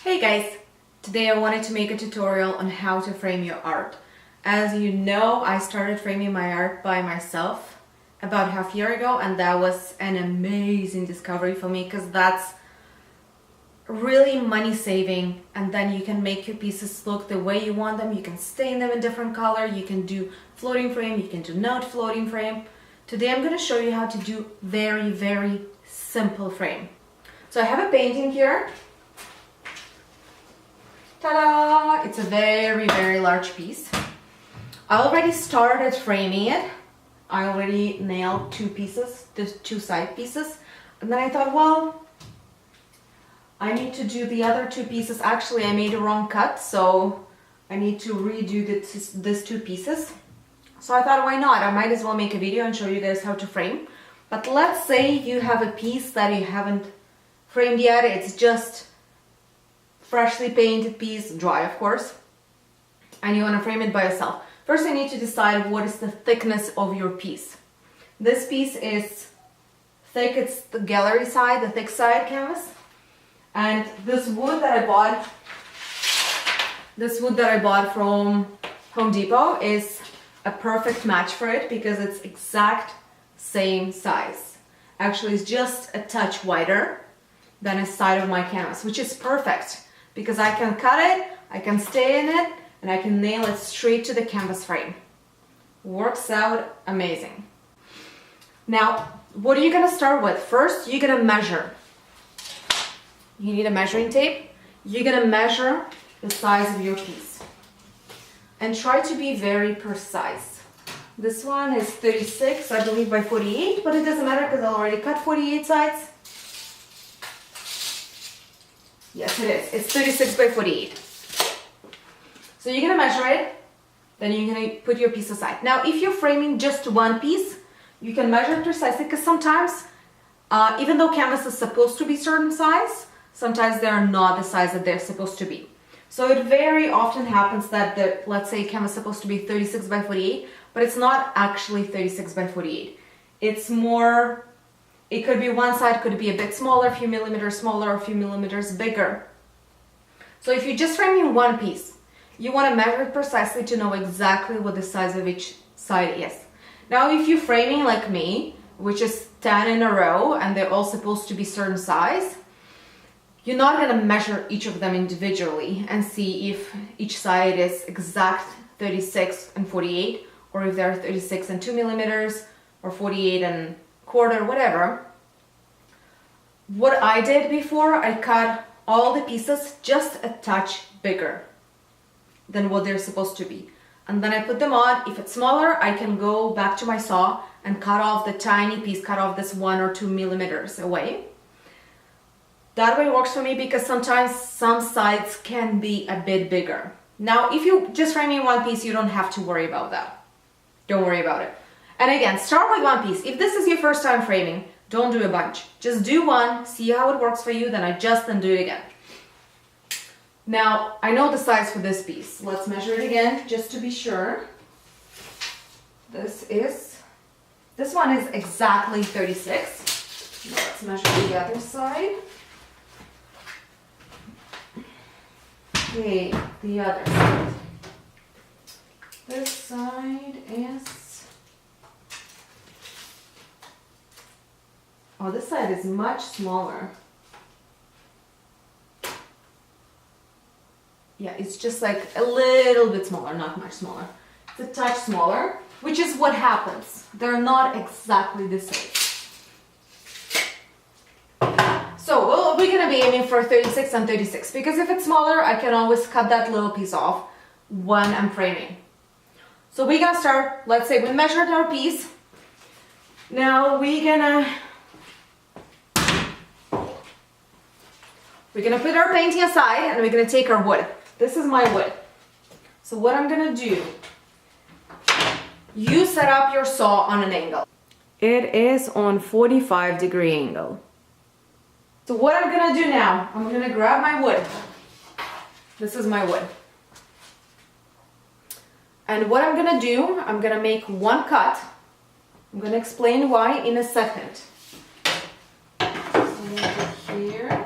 Hey guys! Today I wanted to make a tutorial on how to frame your art. As you know, I started framing my art by myself about half a year ago, and that was an amazing discovery for me because that's really money saving, and then you can make your pieces look the way you want them. You can stain them in different color, you can do floating frame, you can do not floating frame. Today I'm going to show you how to do very simple frame. So I have a painting here. Ta-da! It's a very large piece. I already started framing it. I already nailed two pieces, the two side pieces. And then I thought, well, I need to do the other two pieces. Actually, I made a wrong cut, so I need to redo these two pieces. So I thought, why not? I might as well make a video and show you guys how to frame. But let's say you have a piece that you haven't framed yet. It's just freshly painted piece, dry of course, and you want to frame it by yourself. First you need to decide what is the thickness of your piece. This piece is thick, it's the gallery side, the thick side canvas. And this wood that I bought from Home Depot is a perfect match for it because it's exact same size. Actually, it's just a touch wider than a side of my canvas, which is perfect because I can cut it, I can stain it, and I can nail it straight to the canvas frame. Works out amazing. Now, what are you gonna start with? First, you're gonna measure. You need a measuring tape. You're gonna measure the size of your piece. And try to be very precise. This one is 36, I believe, by 48, but it doesn't matter because I already cut 48 sides. Yes, it is. It's 36 by 48. So you're going to measure it, then you're going to put your piece aside. Now, if you're framing just one piece, you can measure it precisely because sometimes, even though canvas is supposed to be certain size, sometimes they're not the size that they're supposed to be. So it very often happens that let's say canvas is supposed to be 36 by 48, but it's not actually 36 by 48. It's more, it could be one side could be a bit smaller, a few millimeters smaller, a few millimeters bigger. So if you're just framing one piece, you want to measure it precisely to know exactly what the size of each side is. Now, if you're framing like me, which is 10 in a row, and they're all supposed to be certain size, you're not going to measure each of them individually and see if each side is exact 36 and 48, or if they're 36 and 2 millimeters, or 48 and quarter, whatever. What I did before, I cut all the pieces just a touch bigger than what they're supposed to be. And then I put them on. If it's smaller, I can go back to my saw and cut off the tiny piece, cut off this 1 or 2 millimeters away. That way works for me because sometimes some sides can be a bit bigger. Now, if you just framing one piece, you don't have to worry about that. Don't worry about it. And again, start with one piece. If this is your first time framing, don't do a bunch. Just do one, see how it works for you, then adjust and do it again. Now, I know the size for this piece. Let's measure it again, just to be sure. This one is exactly 36. Let's measure the other side. Okay, the other side. This side is... Oh, this side is much smaller. Yeah, it's just like a little bit smaller, not much smaller. It's a touch smaller, which is what happens. They're not exactly the same. So we're gonna be aiming for 36 and 36 because if it's smaller, I can always cut that little piece off when I'm framing. So we're gonna start, let's say we measured our piece. Now we're gonna put our painting aside and we're gonna take our wood. This is my wood. So what I'm gonna do, you set up your saw on an angle. It is on 45-degree angle. So what I'm gonna do now, I'm gonna grab my wood. This is my wood. And what I'm gonna do, I'm gonna make one cut. I'm gonna explain why in a second. So here.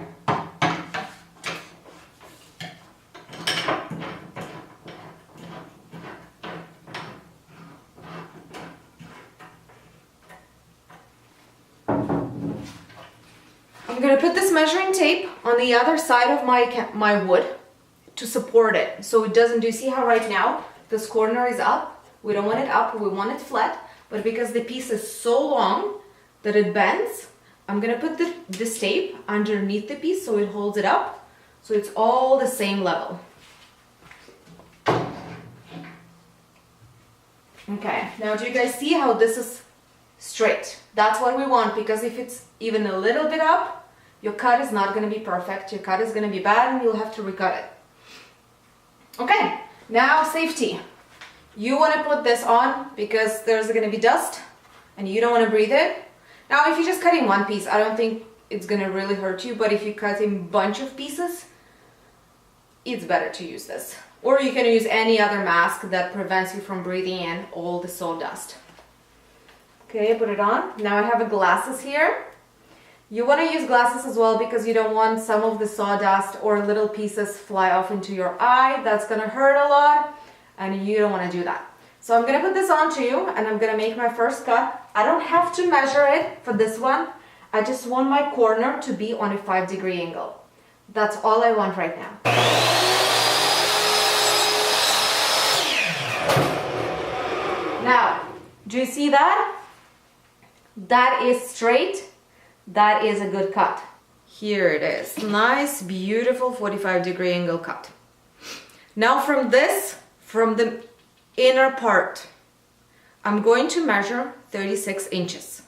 measuring tape on the other side of my wood to support it. So it doesn't, do you see how right now this corner is up? We don't want it up, we want it flat. But because the piece is so long that it bends, I'm gonna put this tape underneath the piece so it holds it up. So it's all the same level. Okay, now do you guys see how this is straight? That's what we want, because if it's even a little bit up, your cut is not going to be perfect. Your cut is going to be bad and you'll have to recut it. Okay, now safety. You want to put this on because there's going to be dust and you don't want to breathe it. Now if you're just cutting one piece, I don't think it's going to really hurt you, but if you're cutting a bunch of pieces, it's better to use this. Or you can use any other mask that prevents you from breathing in all the sawdust. Okay, put it on. Now I have glasses here. You want to use glasses as well because you don't want some of the sawdust or little pieces fly off into your eye. That's going to hurt a lot and you don't want to do that. So I'm going to put this on to you and I'm going to make my first cut. I don't have to measure it for this one. I just want my corner to be on a 5-degree angle. That's all I want right now. Now, do you see that? That is straight. That is a good cut. Here it is. Nice, beautiful 45-degree angle cut. Now from the inner part, I'm going to measure 36 inches.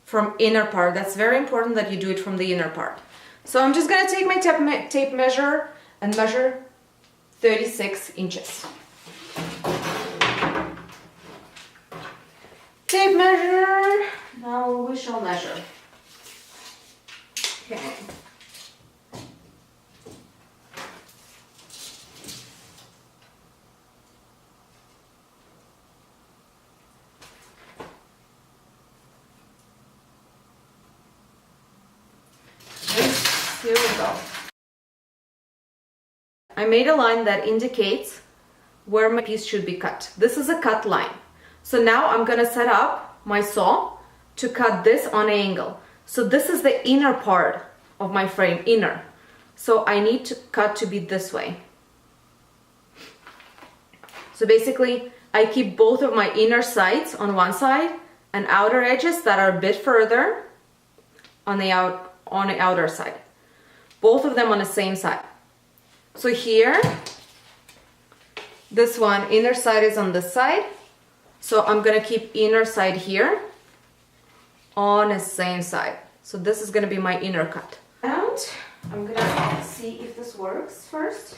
From inner part. That's very important that you do it from the inner part. So I'm just going to take my tape measure and measure 36 inches. Tape measure. Now we shall measure. Okay. Here we go. I made a line that indicates where my piece should be cut. This is a cut line. So now I'm going to set up my saw to cut this on an angle. So this is the inner part of my frame, inner. So I need to cut to be this way. So basically I keep both of my inner sides on one side and outer edges that are a bit further on the outer side. Both of them on the same side. So here, this one, inner side is on this side. So I'm gonna keep inner side here on the same side. So this is gonna be my inner cut. And I'm gonna see if this works first.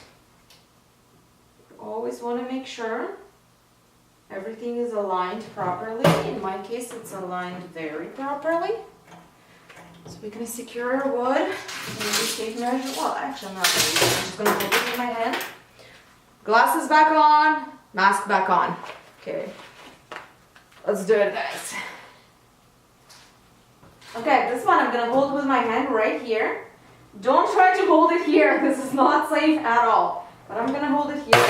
Always wanna make sure everything is aligned properly. In my case, it's aligned very properly. So we're gonna secure our wood. Tape measure. Well, actually, I'm not gonna use it. I'm just gonna hold it in my hand. Glasses back on, mask back on. Okay, let's do it, guys. Okay, this one I'm gonna hold with my hand right here. Don't try to hold it here. This is not safe at all. But I'm gonna hold it here.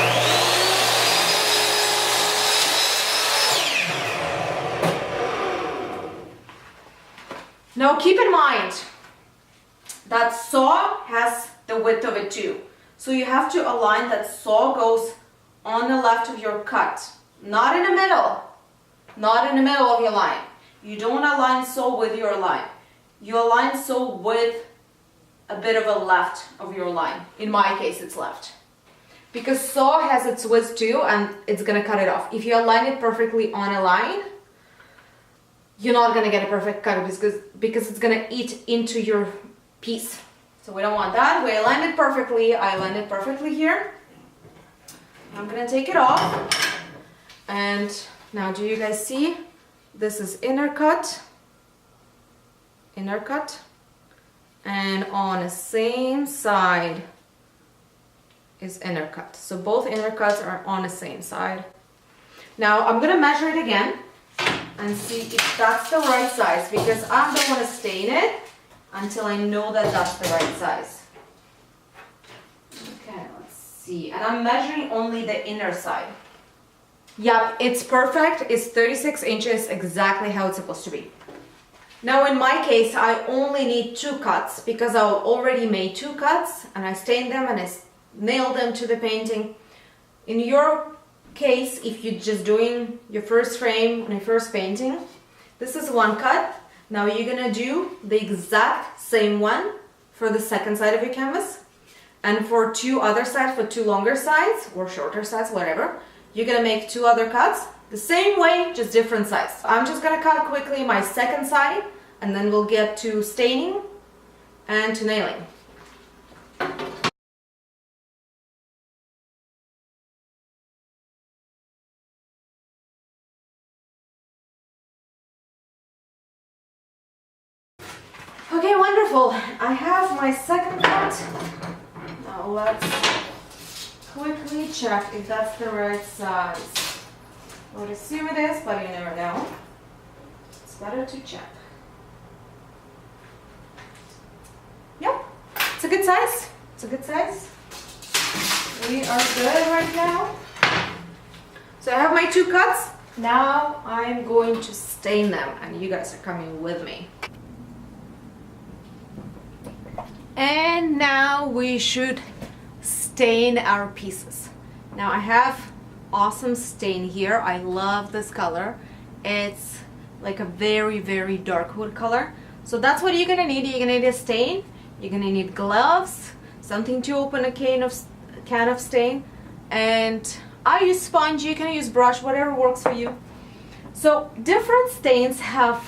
Now keep in mind that saw has the width of it too. So you have to align that saw goes on the left of your cut, not in the middle, not in the middle of your line. You don't align saw with your line. You align saw with a bit of a left of your line. In my case, it's left. Because saw has its width too and it's gonna cut it off. If you align it perfectly on a line, you're not gonna get a perfect cut because it's gonna eat into your piece. So we don't want that. We aligned it perfectly. I aligned it perfectly here. I'm gonna take it off. And now do you guys see? This is inner cut, and on the same side is inner cut. So both inner cuts are on the same side. Now I'm gonna measure it again and see if that's the right size, because I don't want to stain it until I know that that's the right size. Okay, let's see. And I'm measuring only the inner side. Yep, it's perfect. It's 36 inches, exactly how it's supposed to be. Now in my case, I only need 2 cuts because I already made 2 cuts and I stained them and I nailed them to the painting. In your case, if you're just doing your first frame and your first painting, this is 1 cut. Now you're gonna do the exact same one for the second side of your canvas, and for 2 other sides, for 2 longer sides or shorter sides, whatever, you're gonna make 2 other cuts the same way, just different sides. I'm just gonna cut quickly my second side and then we'll get to staining and to nailing. Okay, wonderful. I have my second cut. Now let's quickly check if that's the right size. I would assume it is, but you never know. It's better to check. Yep, it's a good size. It's a good size. We are good right now. So I have my 2 cuts. Now I'm going to stain them, and you guys are coming with me. And now we should stain our pieces. Now I have awesome stain here. I love this color. It's like a very, very dark wood color. So that's what you're gonna need. You're gonna need a stain. You're gonna need gloves, something to open a can of stain, and I use sponge. You can use brush, whatever works for you. So different stains have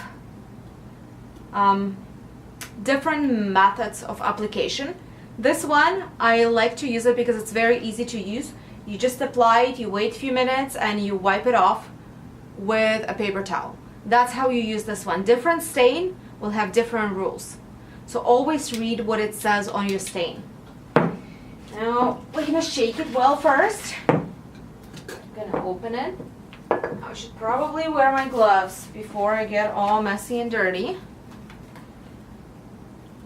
different methods of application. This one, I like to use it because it's very easy to use. You just apply it, you wait a few minutes, and you wipe it off with a paper towel. That's how you use this one. Different stain will have different rules. So always read what it says on your stain. Now, we're gonna shake it well first. I'm gonna open it. I should probably wear my gloves before I get all messy and dirty.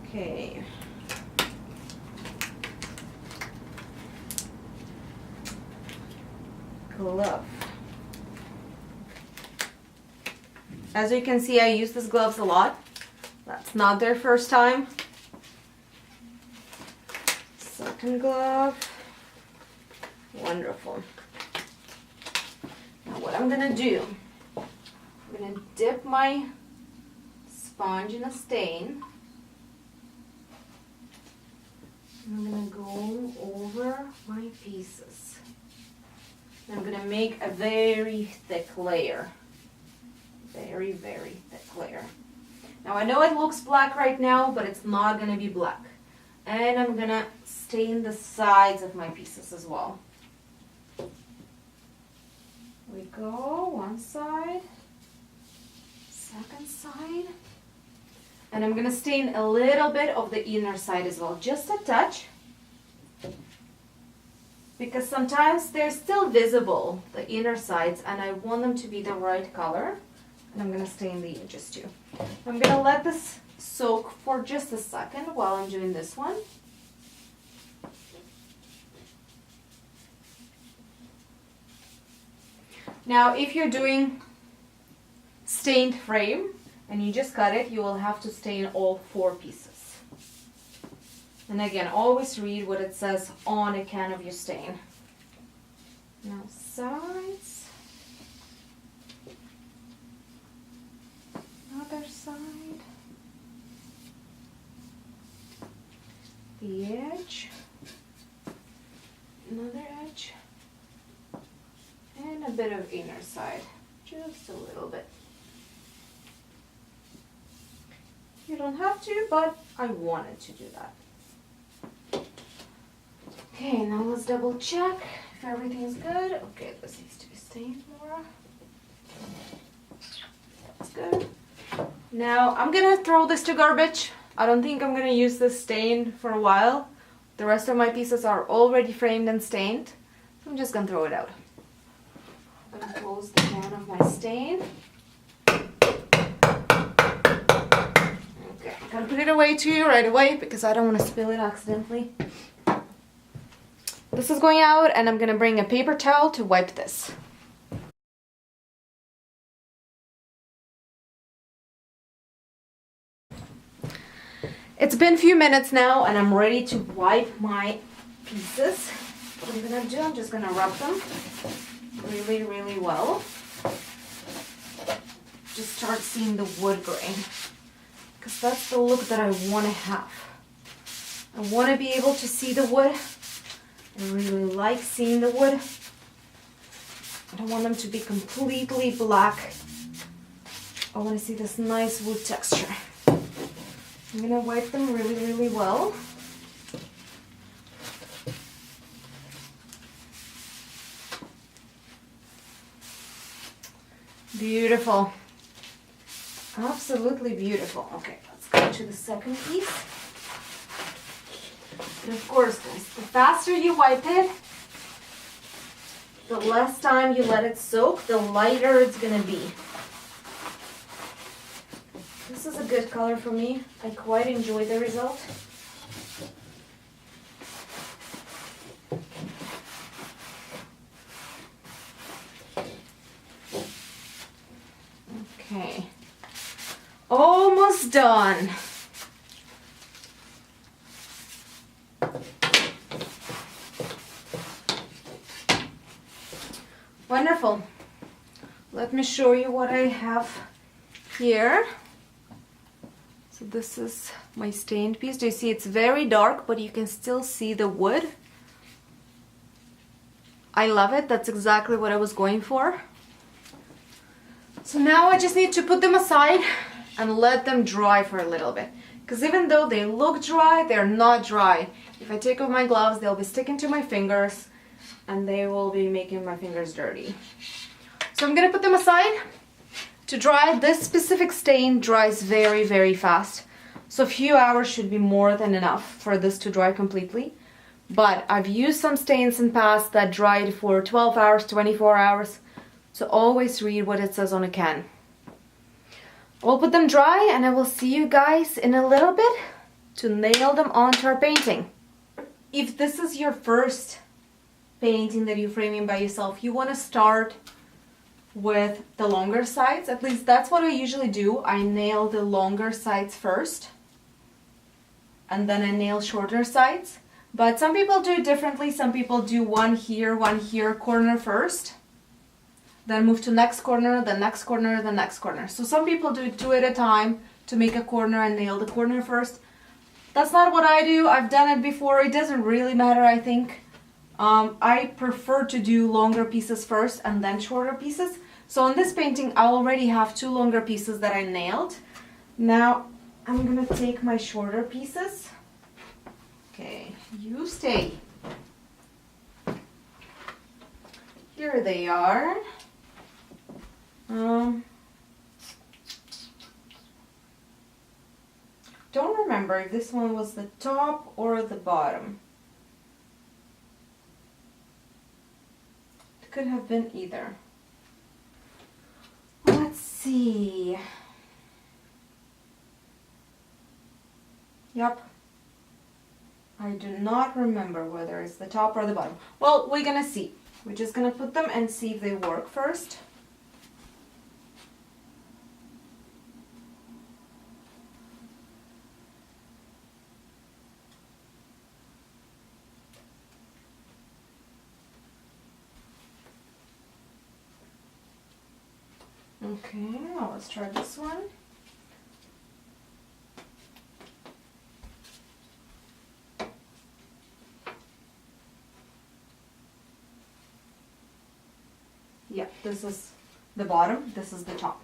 Okay. Glove. As you can see, I use these gloves a lot. That's not their first time. Second glove. Wonderful. Now what I'm gonna do, I'm gonna dip my sponge in a stain. I'm gonna go over my pieces. I'm gonna make a very thick layer. Very, very thick layer. Now I know it looks black right now, but it's not gonna be black. And I'm gonna stain the sides of my pieces as well. We go, one side, second side. And I'm gonna stain a little bit of the inner side as well, just a touch. Because sometimes they're still visible, the inner sides, and I want them to be the right color. And I'm gonna stain the edges too. I'm gonna let this soak for just a second while I'm doing this one. Now, if you're doing stained frame and you just cut it, you will have to stain all 4 pieces. And again, always read what it says on a can of your stain. Now, sides. Other side. The edge. Another edge. And a bit of inner side. Just a little bit. You don't have to, but I wanted to do that. Okay, now let's double check if everything is good. Okay, this needs to be stained more. That's good. Now I'm gonna throw this to garbage. I don't think I'm gonna use this stain for a while. The rest of my pieces are already framed and stained, so I'm just gonna throw it out. I'm gonna close the can of my stain. Okay, I'm gonna put it away to you right away because I don't want to spill it accidentally. This is going out, and I'm gonna bring a paper towel to wipe this. It's been a few minutes now and I'm ready to wipe my pieces. What I'm gonna do, I'm just gonna rub them really, really well. Just start seeing the wood grain, because that's the look that I want to have. I want to be able to see the wood. I really like seeing the wood. I don't want them to be completely black. I want to see this nice wood texture. I'm gonna wipe them really, really well. Beautiful. Absolutely beautiful. Okay, let's go to the second piece. And of course, guys, the faster you wipe it, the less time you let it soak, the lighter it's gonna be. This is a good color for me. I quite enjoy the result. Okay. Almost done. Wonderful. Let me show you what I have here. So this is my stained piece. Do you see it's very dark, but you can still see the wood. I love it. That's exactly what I was going for. So now I just need to put them aside and let them dry for a little bit. Because even though they look dry, they're not dry. If I take off my gloves, they'll be sticking to my fingers and they will be making my fingers dirty. So I'm going to put them aside to dry. This specific stain dries very, very fast. So a few hours should be more than enough for this to dry completely. But I've used some stains in the past that dried for 12 hours, 24 hours. So always read what it says on a can. We'll put them dry and I will see you guys in a little bit to nail them onto our painting. If this is your first painting that you're framing by yourself, you want to start with the longer sides. At least that's what I usually do. I nail the longer sides first and then I nail shorter sides. But some people do it differently. Some people do one here, corner first. Then move to next corner, the next corner, the next corner. So some people do it 2 at a time to make a corner and nail the corner first. That's not what I do. I've done it before. It doesn't really matter, I think. I prefer to do longer pieces first and then shorter pieces. So on this painting, I already have 2 longer pieces that I nailed. Now I'm gonna take my shorter pieces. Okay, you stay. Here they are. Don't remember if this one was the top or the bottom. It could have been either. Let's see. Yep. I do not remember whether it's the top or the bottom. Well, we're gonna see. We're just gonna put them and see if they work first. Okay, now let's try this one. Yeah, this is the bottom, this is the top.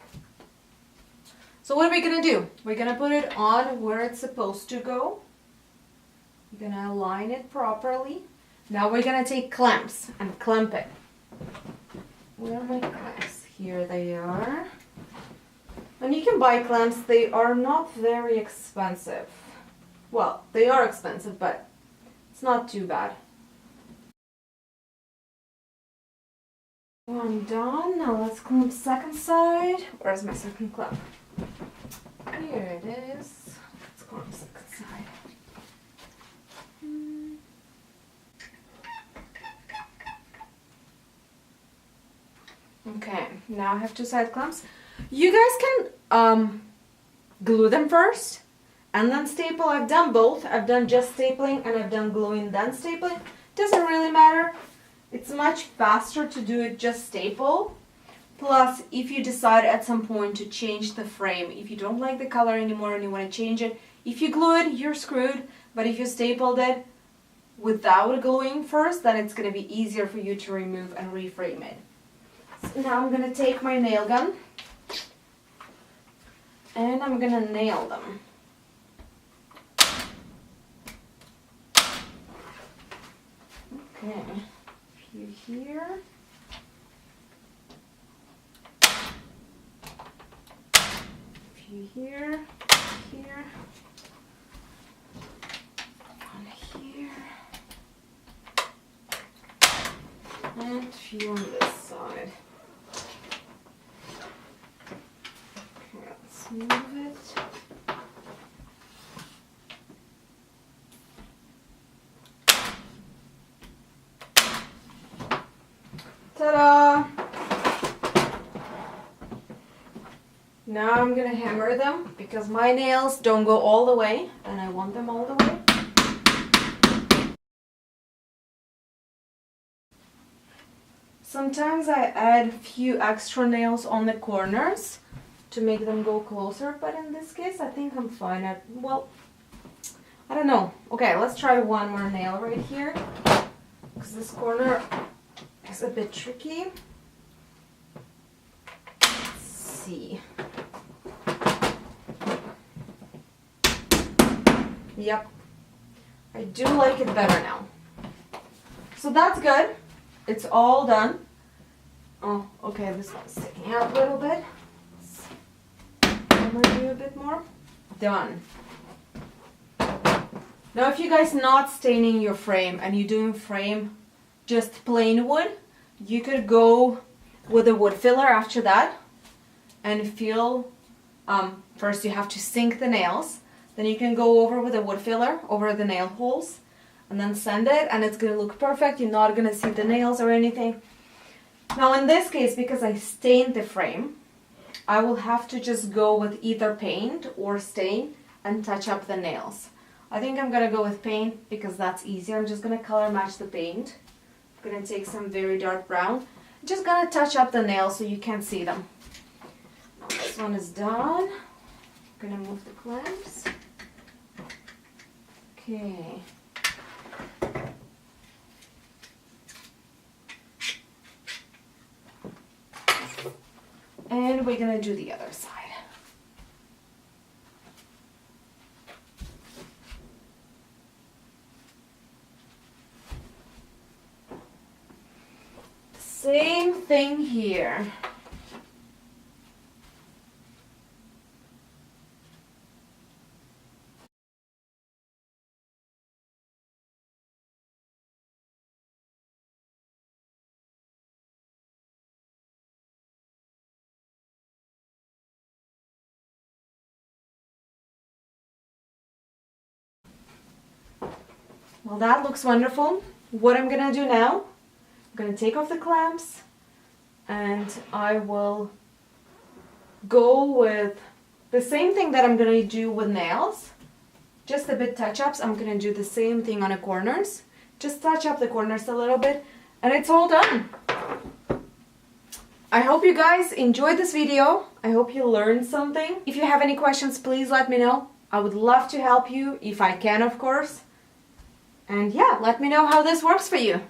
So what are we gonna do? We're gonna put it on where it's supposed to go. We're gonna align it properly. Now we're gonna take clamps and clamp it. Where are my clamps? Here they are. And you can buy clamps. They are not very expensive. Well, they are expensive, but it's not too bad. One done. Now let's clamp second side. Where's my second clamp? Here it is. Let's clamp second side. Okay, now I have 2 side clamps. You guys can glue them first and then staple. I've done both. I've done just stapling and I've done gluing then stapling. Doesn't really matter. It's much faster to do it just staple. Plus, if you decide at some point to change the frame, if you don't like the color anymore and you want to change it, if you glue it, you're screwed. But if you stapled it without gluing first, then it's going to be easier for you to remove and reframe it. So now I'm going to take my nail gun and I'm going to nail them. Okay, a few here. Here, here, one here, and a few on this side. Okay, let's move it. Ta-da! Now I'm gonna hammer them because my nails don't go all the way and I want them all the way. Sometimes I add a few extra nails on the corners to make them go closer, but in this case I think I'm fine. Well, I don't know. Okay, let's try one more nail right here because this corner is a bit tricky. Let's see. Yep, I do like it better now. So that's good. It's all done. Oh, okay, this one's sticking out a little bit. I'm gonna do a bit more. Done. Now if you guys not staining your frame and you're doing frame just plain wood, you could go with a wood filler after that and fill. First you have to sink the nails. Then you can go over with a wood filler over the nail holes and then sand it and it's going to look perfect. You're not going to see the nails or anything. Now in this case, because I stained the frame, I will have to just go with either paint or stain and touch up the nails. I think I'm going to go with paint because that's easier. I'm just going to color match the paint. I'm going to take some very dark brown. I'm just going to touch up the nails so you can't see them. Now this one is done. I'm going to move the clamps. Okay. And we're going to do the other side. Same thing here. Well, that looks wonderful. What I'm gonna do now, I'm gonna take off the clamps and I will go with the same thing that I'm gonna do with nails. Just a bit touch-ups. I'm gonna do the same thing on the corners. Just touch up the corners a little bit and it's all done. I hope you guys enjoyed this video. I hope you learned something. If you have any questions, please let me know. I would love to help you if I can, of course. And yeah, let me know how this works for you.